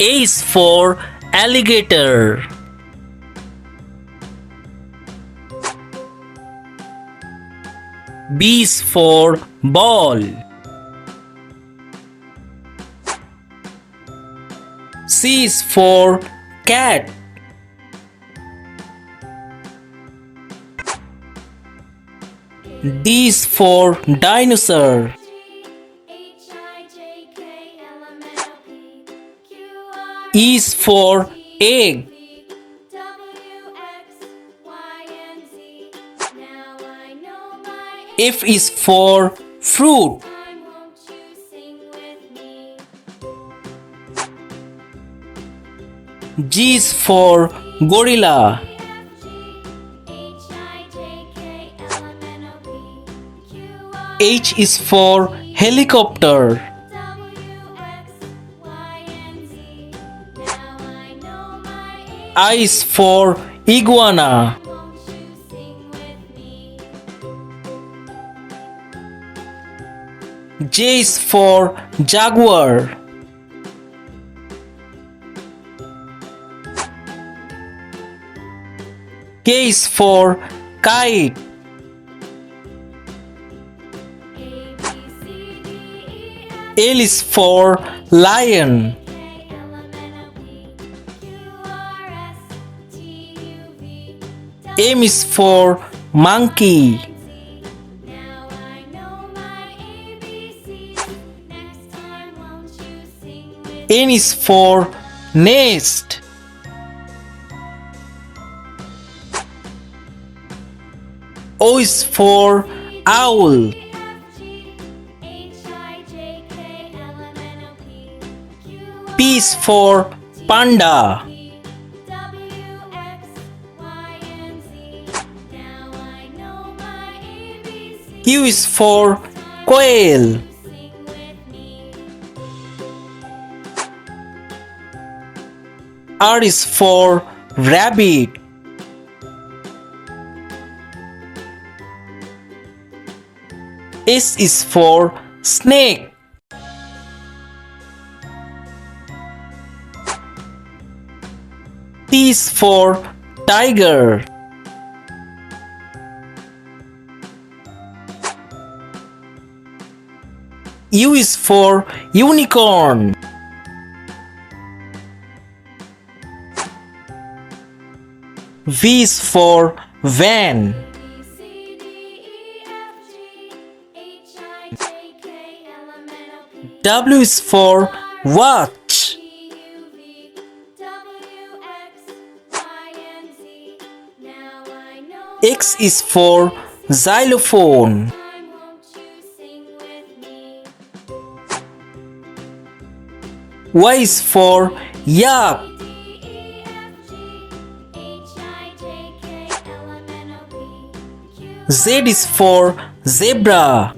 A is for alligator. B is for ball. C is for cat. D is for dinosaur. E is for egg. F is for fruit. G is for gorilla. H is for helicopter. I is for iguana. J is for jaguar. K is for kite. L is for lion. M is for monkey. N is for nest. O is for owl. P is for panda. Q is for quail. R is for rabbit. S is for snake. T is for tiger. U is for unicorn. V is for van. W is for watch. X is for xylophone. Y is for yak. Z is for zebra.